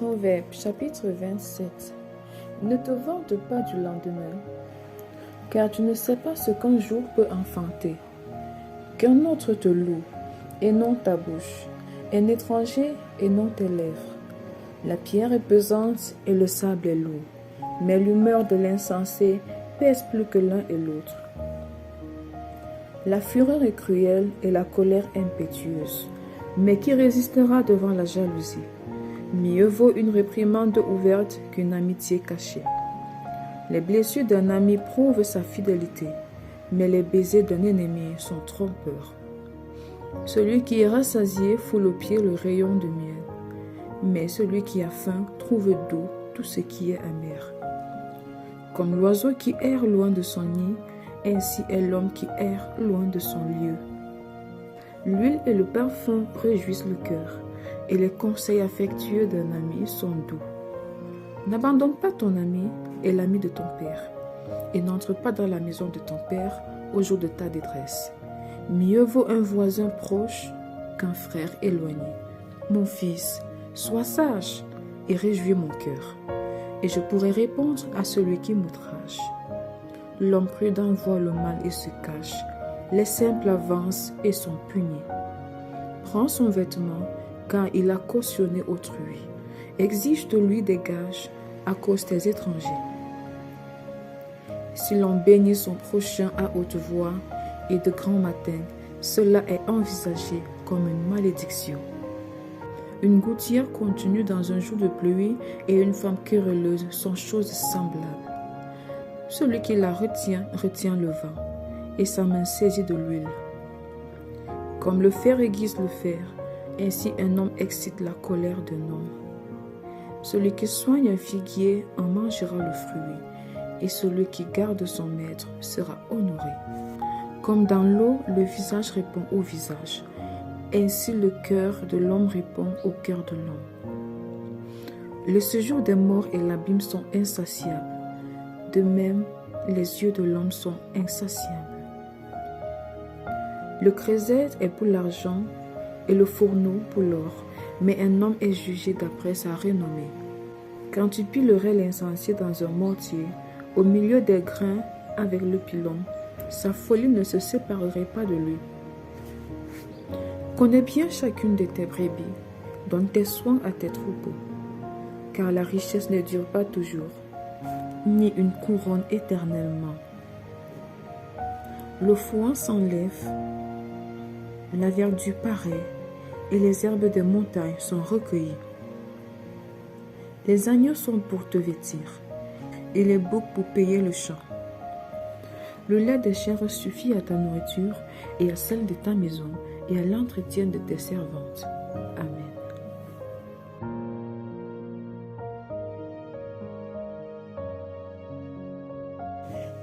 Proverbe chapitre 27. Ne te vante pas du lendemain, car tu ne sais pas ce qu'un jour peut enfanter. Qu'un autre te loue, et non ta bouche, un étranger, et non tes lèvres. La pierre est pesante et le sable est lourd, mais l'humeur de l'insensé pèse plus que l'un et l'autre. La fureur est cruelle et la colère impétueuse, mais qui résistera devant la jalousie? Mieux vaut une réprimande ouverte qu'une amitié cachée. Les blessures d'un ami prouvent sa fidélité, mais les baisers d'un ennemi sont trompeurs. Celui qui est rassasié foule aux pieds le rayon de miel, mais celui qui a faim trouve doux tout ce qui est amer. Comme l'oiseau qui erre loin de son nid, ainsi est l'homme qui erre loin de son lieu. L'huile et le parfum réjouissent le cœur, et les conseils affectueux d'un ami sont doux. N'abandonne pas ton ami et l'ami de ton père, et n'entre pas dans la maison de ton père au jour de ta détresse. Mieux vaut un voisin proche qu'un frère éloigné. Mon fils, sois sage et réjouis mon cœur, et je pourrai répondre à celui qui m'outrage. L'homme prudent voit le mal et se cache, les simples avancent et sont punis. Prends son vêtement, car il a cautionné autrui. Exige de lui des gages à cause des étrangers. Si l'on bénit son prochain à haute voix et de grand matin, cela est envisagé comme une malédiction. Une gouttière contenue dans un jour de pluie et une femme querelleuse sont choses semblables. Celui qui la retient, retient le vent, et sa main saisit de l'huile. Comme le fer aiguise le fer, ainsi un homme excite la colère d'un homme. Celui qui soigne un figuier en mangera le fruit, et celui qui garde son maître sera honoré. Comme dans l'eau, le visage répond au visage, ainsi le cœur de l'homme répond au cœur de l'homme. Le séjour des morts et l'abîme sont insatiables. De même, les yeux de l'homme sont insatiables. Le creuset est pour l'argent et le fourneau pour l'or, mais un homme est jugé d'après sa renommée. Quand tu pilerais l'insensé dans un mortier, au milieu des grains avec le pilon, sa folie ne se séparerait pas de lui. Connais bien chacune de tes brebis, donne tes soins à tes troupeaux, car la richesse ne dure pas toujours, ni une couronne éternellement. Le foin s'enlève, la verdure paraît, et les herbes des montagnes sont recueillies. Les agneaux sont pour te vêtir, et les boucs pour payer le champ. Le lait des chèvres suffit à ta nourriture et à celle de ta maison et à l'entretien de tes servantes. Amen.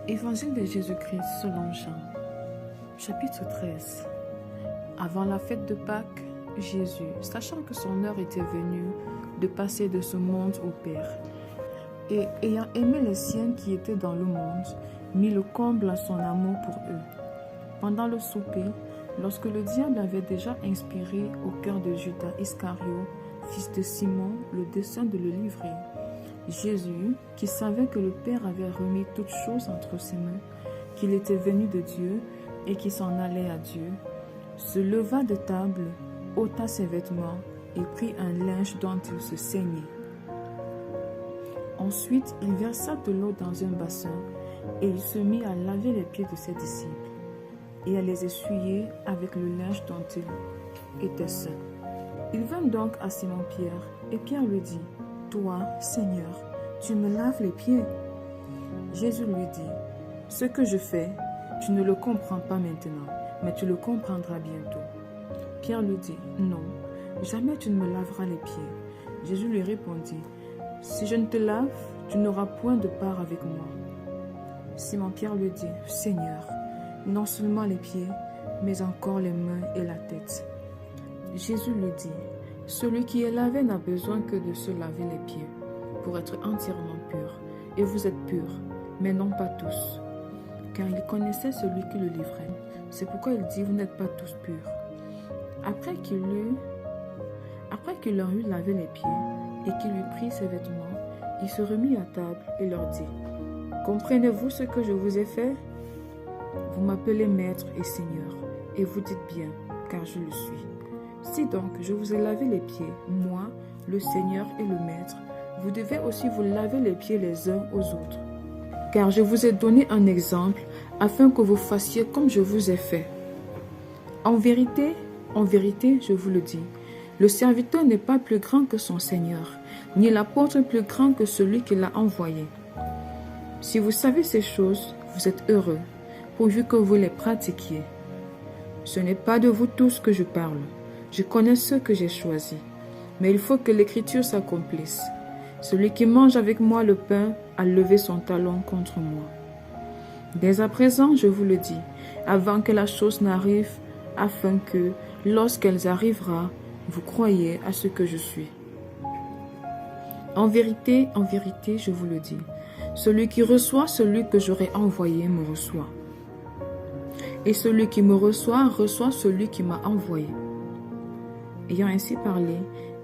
Évangile de Jésus-Christ selon Jean, chapitre 13. Avant la fête de Pâques, Jésus, sachant que son heure était venue de passer de ce monde au Père, et ayant aimé les siens qui étaient dans le monde, mit le comble à son amour pour eux. Pendant le souper, lorsque le diable avait déjà inspiré au cœur de Judas Iscario, fils de Simon, le dessein de le livrer, Jésus, qui savait que le Père avait remis toutes choses entre ses mains, qu'il était venu de Dieu et qu'il s'en allait à Dieu, se leva de table, ôta ses vêtements et prit un linge dont il se ceignait. Ensuite, il versa de l'eau dans un bassin et il se mit à laver les pieds de ses disciples et à les essuyer avec le linge dont il était saint. Il vint donc à Simon-Pierre et Pierre lui dit, « Toi, Seigneur, tu me laves les pieds ?» Jésus lui dit, « Ce que je fais, tu ne le comprends pas maintenant, mais tu le comprendras bientôt. » Pierre lui dit, « Non, jamais tu ne me laveras les pieds. » Jésus lui répondit, « Si je ne te lave, tu n'auras point de part avec moi. » Simon-Pierre lui dit, « Seigneur, non seulement les pieds, mais encore les mains et la tête. » Jésus lui dit, « Celui qui est lavé n'a besoin que de se laver les pieds, pour être entièrement pur. Et vous êtes purs, mais non pas tous. » Car il connaissait celui qui le livrait. C'est pourquoi il dit, « Vous n'êtes pas tous purs. » Après qu'il leur eut lavé les pieds, et qu'il lui prit ses vêtements, il se remit à table et leur dit, « Comprenez-vous ce que je vous ai fait? Vous m'appelez maître et seigneur, et vous dites bien, car je le suis. Si donc je vous ai lavé les pieds, moi, le Seigneur et le Maître, vous devez aussi vous laver les pieds les uns aux autres. Car je vous ai donné un exemple, afin que vous fassiez comme je vous ai fait. En vérité, je vous le dis, le serviteur n'est pas plus grand que son Seigneur, ni l'apôtre plus grand que celui qui l'a envoyé. Si vous savez ces choses, vous êtes heureux, pourvu que vous les pratiquiez. Ce n'est pas de vous tous que je parle. Je connais ceux que j'ai choisis. Mais il faut que l'Écriture s'accomplisse. Celui qui mange avec moi le pain a levé son talon contre moi. Dès à présent, je vous le dis, avant que la chose n'arrive, afin que, lorsqu'elle arrivera, vous croyiez à ce que je suis. En vérité, je vous le dis, celui qui reçoit celui que j'aurai envoyé me reçoit. Et celui qui me reçoit, reçoit celui qui m'a envoyé. » Ayant ainsi parlé,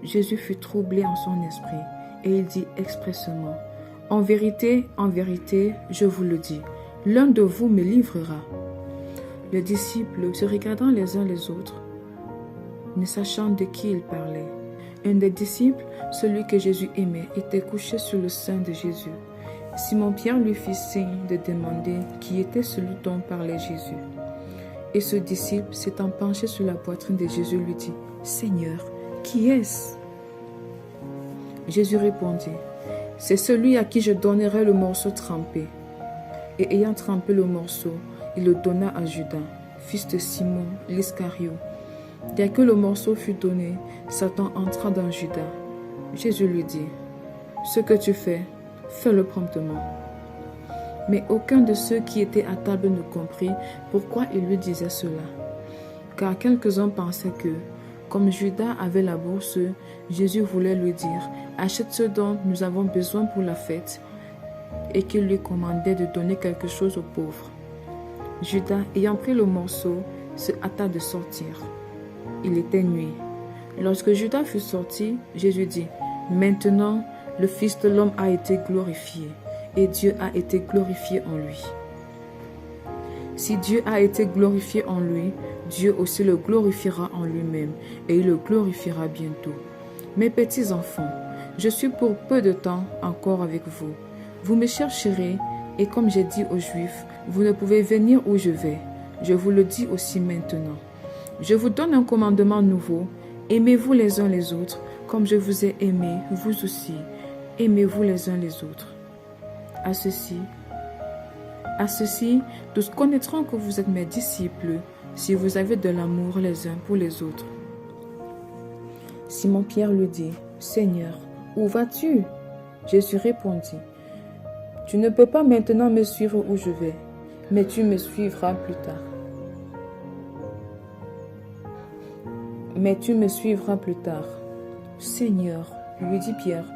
Jésus fut troublé en son esprit, et il dit expressément, « En vérité, je vous le dis, l'un de vous me livrera. » Les disciples, se regardant les uns les autres, ne sachant de qui il parlait. Un des disciples, celui que Jésus aimait, était couché sur le sein de Jésus. Simon-Pierre lui fit signe de demander qui était celui dont parlait Jésus. Et ce disciple, s'étant penché sur la poitrine de Jésus, lui dit, « Seigneur, qui est-ce » Jésus répondit, « C'est celui à qui je donnerai le morceau trempé. » Et ayant trempé le morceau, il le donna à Judas, fils de Simon l'Iscario. Dès que le morceau fut donné, Satan entra dans Judas. Jésus lui dit, « Ce que tu fais, fais-le promptement. » Mais aucun de ceux qui étaient à table ne comprit pourquoi il lui disait cela. Car quelques-uns pensaient que, comme Judas avait la bourse, Jésus voulait lui dire, « Achète ce dont nous avons besoin pour la fête, » et qu'il lui commandait de donner quelque chose aux pauvres. Judas, ayant pris le morceau, se hâta de sortir. Il était nuit. Lorsque Judas fut sorti, Jésus dit, « Maintenant, le Fils de l'homme a été glorifié, et Dieu a été glorifié en lui. Si Dieu a été glorifié en lui, Dieu aussi le glorifiera en lui-même, et il le glorifiera bientôt. Mes petits enfants, je suis pour peu de temps encore avec vous. Vous me chercherez, et comme j'ai dit aux Juifs, vous ne pouvez venir où je vais. Je vous le dis aussi maintenant. Je vous donne un commandement nouveau. Aimez-vous les uns les autres, comme je vous ai aimés, vous aussi. Aimez-vous les uns les autres. À ceci, tous connaîtront que vous êtes mes disciples, si vous avez de l'amour les uns pour les autres. » Simon-Pierre lui dit, « Seigneur, où vas-tu » Jésus répondit, « Tu ne peux pas maintenant me suivre où je vais, mais tu me suivras plus tard. Seigneur, lui dit Pierre,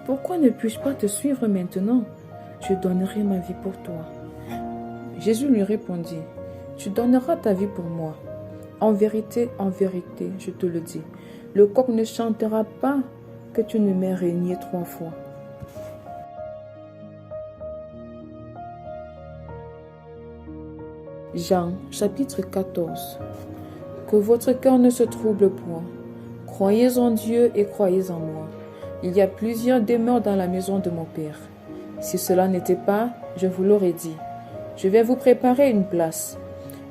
pourquoi ne puis-je pas te suivre maintenant? Je donnerai ma vie pour toi. Jésus lui répondit, tu donneras ta vie pour moi. En vérité, je te le dis, le coq ne chantera pas que tu ne m'aies renié 3 fois. Jean, chapitre 14. Que votre cœur ne se trouble point. Croyez en Dieu et croyez en moi. Il y a plusieurs demeures dans la maison de mon Père. Si cela n'était pas, je vous l'aurais dit. Je vais vous préparer une place.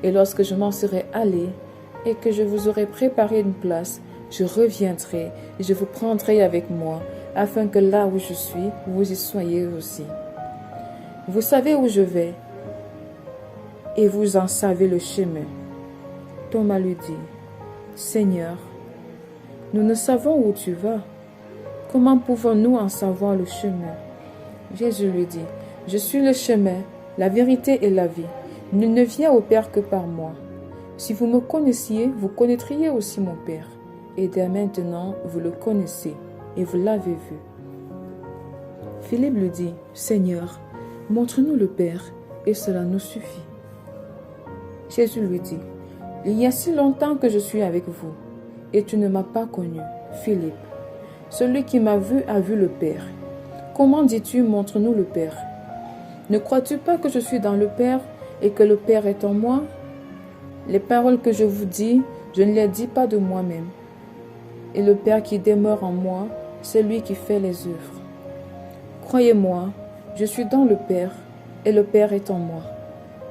Et lorsque je m'en serai allé et que je vous aurai préparé une place, je reviendrai et je vous prendrai avec moi, afin que là où je suis, vous y soyez aussi. Vous savez où je vais, et vous en savez le chemin. Thomas lui dit, Seigneur, nous ne savons où tu vas. Comment pouvons-nous en savoir le chemin? Jésus lui dit, je suis le chemin, la vérité et la vie. Nul ne vient au Père que par moi. Si vous me connaissiez, vous connaîtriez aussi mon Père. Et dès maintenant, vous le connaissez et vous l'avez vu. Philippe lui dit, Seigneur, montre-nous le Père, et cela nous suffit. Jésus lui dit, il y a si longtemps que je suis avec vous, et tu ne m'as pas connu, Philippe. Celui qui m'a vu a vu le Père. Comment dis-tu, montre-nous le Père? Ne crois-tu pas que je suis dans le Père et que le Père est en moi? Les paroles que je vous dis, je ne les dis pas de moi-même. Et le Père qui demeure en moi, c'est lui qui fait les œuvres. Croyez-moi, je suis dans le Père et le Père est en moi.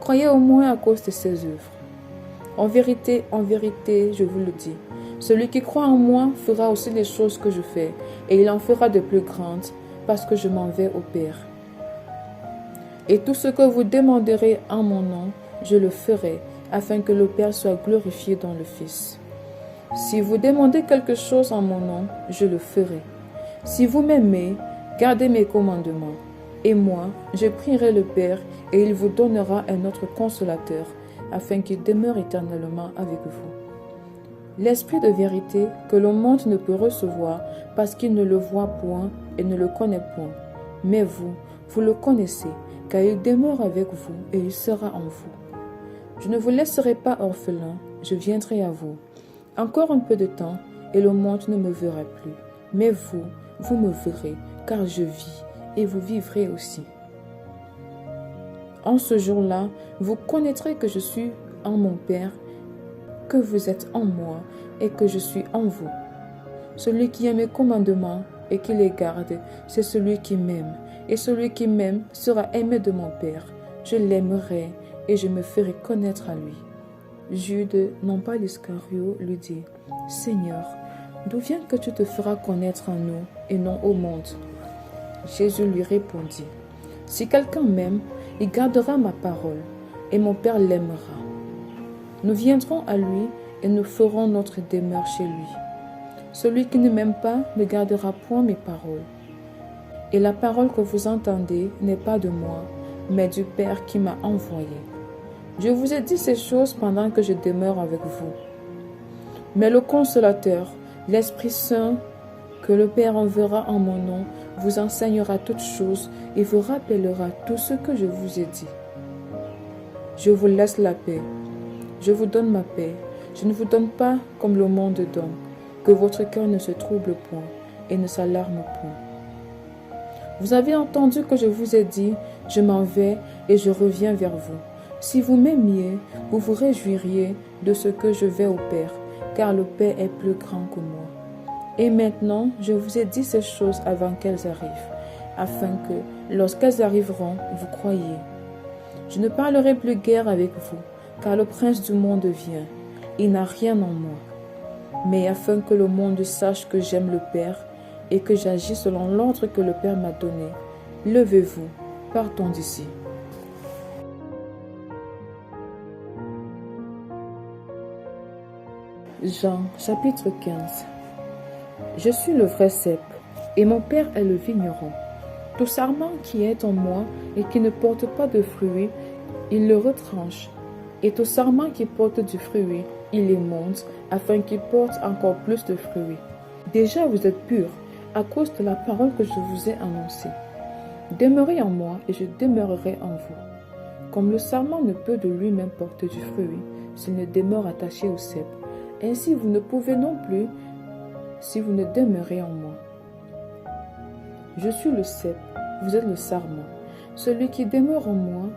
Croyez au moins à cause de ses œuvres. En vérité, je vous le dis, celui qui croit en moi fera aussi les choses que je fais, et il en fera de plus grandes, parce que je m'en vais au Père. Et tout ce que vous demanderez en mon nom, je le ferai, afin que le Père soit glorifié dans le Fils. Si vous demandez quelque chose en mon nom, je le ferai. Si vous m'aimez, gardez mes commandements. Et moi, je prierai le Père, et il vous donnera un autre consolateur, afin qu'il demeure éternellement avec vous. L'Esprit de vérité que le monde ne peut recevoir, parce qu'il ne le voit point et ne le connaît point. Mais vous, vous le connaissez, car il demeure avec vous, et il sera en vous. Je ne vous laisserai pas orphelin, je viendrai à vous. Encore un peu de temps, et le monde ne me verra plus. Mais vous, vous me verrez, car je vis, et vous vivrez aussi. En ce jour-là, vous connaîtrez que je suis en mon Père, que vous êtes en moi, et que je suis en vous. Celui qui a mes commandements et qui les garde, c'est celui qui m'aime. Et celui qui m'aime sera aimé de mon Père. Je l'aimerai, et je me ferai connaître à lui. Jude, non pas l'Iscario, lui dit, « Seigneur, d'où vient que tu te feras connaître à nous et non au monde ?» Jésus lui répondit, « Si quelqu'un m'aime, il gardera ma parole, et mon Père l'aimera. Nous viendrons à lui et nous ferons notre demeure chez lui. Celui qui ne m'aime pas ne gardera point mes paroles. Et la parole que vous entendez n'est pas de moi, mais du Père qui m'a envoyé. Je vous ai dit ces choses pendant que je demeure avec vous. Mais le Consolateur, l'Esprit Saint, que le Père enverra en mon nom, vous enseignera toutes choses et vous rappellera tout ce que je vous ai dit. Je vous laisse la paix. Je vous donne ma paix. Je ne vous donne pas comme le monde donne. Que votre cœur ne se trouble point et ne s'alarme point. Vous avez entendu que je vous ai dit, je m'en vais et je reviens vers vous. Si vous m'aimiez, vous vous réjouiriez de ce que je vais au Père, car le Père est plus grand que moi. Et maintenant, je vous ai dit ces choses avant qu'elles arrivent, afin que, lorsqu'elles arriveront, vous croyiez. Je ne parlerai plus guère avec vous, car le prince du monde vient. Il n'a rien en moi. Mais afin que le monde sache que j'aime le Père et que j'agis selon l'ordre que le Père m'a donné, levez-vous, partons d'ici. Jean, chapitre 15. Je suis le vrai cep, et mon Père est le vigneron. Tout sarment qui est en moi et qui ne porte pas de fruits, il le retranche. Et tout sarment qui porte du fruit, il les monte, afin qu'il porte encore plus de fruits. Déjà vous êtes purs, à cause de la parole que je vous ai annoncée. Demeurez en moi, et je demeurerai en vous. Comme le sarment ne peut de lui-même porter du fruit, s'il ne demeure attaché au cep, ainsi vous ne pouvez non plus si vous ne demeurez en moi. Je suis le cep, vous êtes le sarment. Celui qui demeure en moi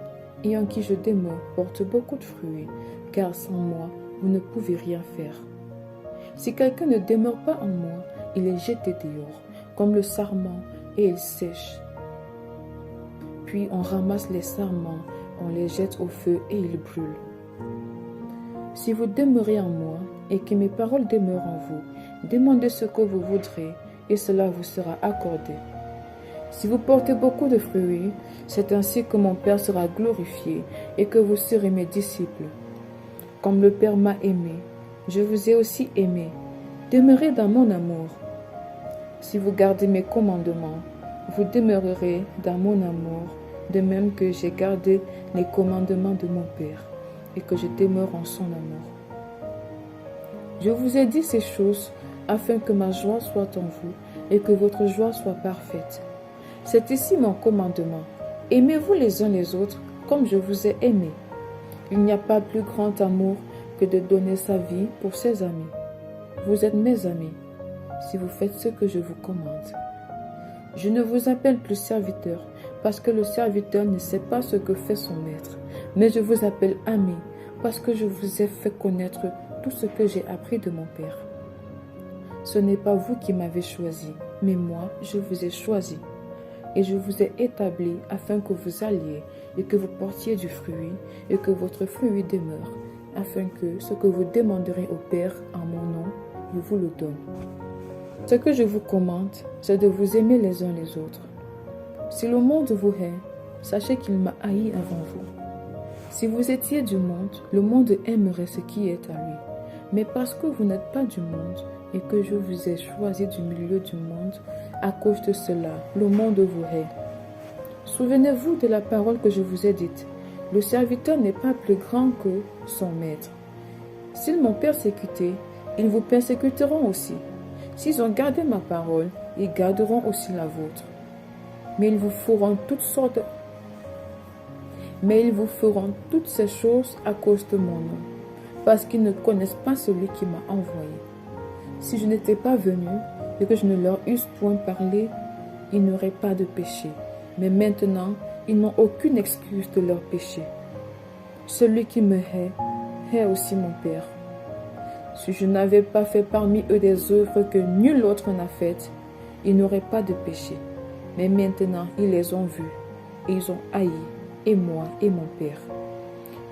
et en qui je demeure porte beaucoup de fruits, car sans moi, vous ne pouvez rien faire. Si quelqu'un ne demeure pas en moi, il est jeté dehors, comme le sarment, et il sèche. Puis on ramasse les sarments, on les jette au feu et ils brûlent. Si vous demeurez en moi et que mes paroles demeurent en vous, demandez ce que vous voudrez et cela vous sera accordé. Si vous portez beaucoup de fruits, c'est ainsi que mon Père sera glorifié et que vous serez mes disciples. Comme le Père m'a aimé, je vous ai aussi aimé. Demeurez dans mon amour. Si vous gardez mes commandements, vous demeurerez dans mon amour, de même que j'ai gardé les commandements de mon Père et que je demeure en son amour. Je vous ai dit ces choses afin que ma joie soit en vous et que votre joie soit parfaite. C'est ici mon commandement. Aimez-vous les uns les autres comme je vous ai aimé. Il n'y a pas plus grand amour que de donner sa vie pour ses amis. Vous êtes mes amis, si vous faites ce que je vous commande. Je ne vous appelle plus serviteur, parce que le serviteur ne sait pas ce que fait son maître, mais je vous appelle ami, parce que je vous ai fait connaître tout ce que j'ai appris de mon Père. Ce n'est pas vous qui m'avez choisi, mais moi, je vous ai choisi. Et je vous ai établi afin que vous alliez et que vous portiez du fruit et que votre fruit demeure, afin que ce que vous demanderez au Père en mon nom, il vous le donne. Ce que je vous commande, c'est de vous aimer les uns les autres. Si le monde vous hait, sachez qu'il m'a haï avant vous. Si vous étiez du monde, le monde aimerait ce qui est à lui. Mais parce que vous n'êtes pas du monde et que je vous ai choisi du milieu du monde, à cause de cela, le monde vous hait. Souvenez-vous de la parole que je vous ai dite. Le serviteur n'est pas plus grand que son maître. S'ils m'ont persécuté, ils vous persécuteront aussi. S'ils ont gardé ma parole, ils garderont aussi la vôtre. Mais ils vous feront toutes ces choses à cause de mon nom, parce qu'ils ne connaissent pas celui qui m'a envoyé. Si je n'étais pas venu et que je ne leur eusse point parlé, ils n'auraient pas de péché. Mais maintenant, ils n'ont aucune excuse de leur péché. Celui qui me hait aussi mon Père. Si je n'avais pas fait parmi eux des œuvres que nul autre n'a faites, ils n'auraient pas de péché. Mais maintenant, ils les ont vus et ils ont haï, et moi et mon Père.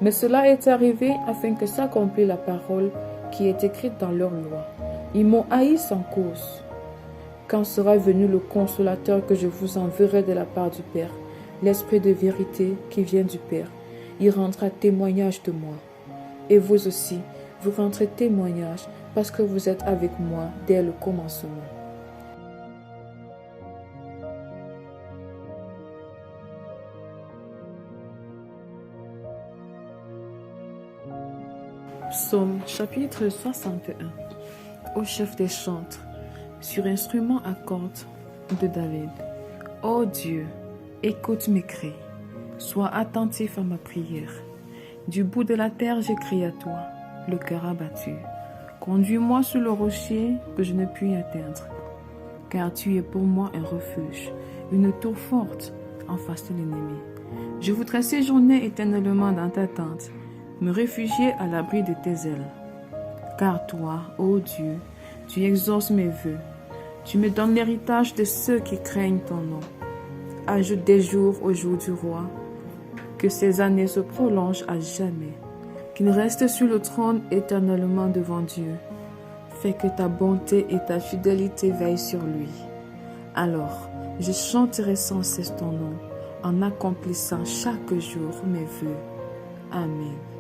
Mais cela est arrivé afin que s'accomplisse la parole qui est écrite dans leur loi. Ils m'ont haï sans cause. Quand sera venu le consolateur que je vous enverrai de la part du Père, l'Esprit de vérité qui vient du Père, il rendra témoignage de moi. Et vous aussi, vous rendrez témoignage parce que vous êtes avec moi dès le commencement. Psaume chapitre 61. Au chef des chantres, sur instrument à cordes de David. Ô Dieu, écoute mes cris, sois attentif à ma prière. Du bout de la terre, j'ai crié à toi, le cœur abattu. Conduis-moi sur le rocher que je ne puis atteindre, car tu es pour moi un refuge, une tour forte en face de l'ennemi. Je voudrais séjourner éternellement dans ta tente, me réfugier à l'abri de tes ailes. Car toi, ô Dieu, tu exauces mes vœux. Tu me donnes l'héritage de ceux qui craignent ton nom. Ajoute des jours au jour du roi, que ses années se prolongent à jamais, qu'il reste sur le trône éternellement devant Dieu. Fais que ta bonté et ta fidélité veillent sur lui. Alors, je chanterai sans cesse ton nom, en accomplissant chaque jour mes vœux. Amen.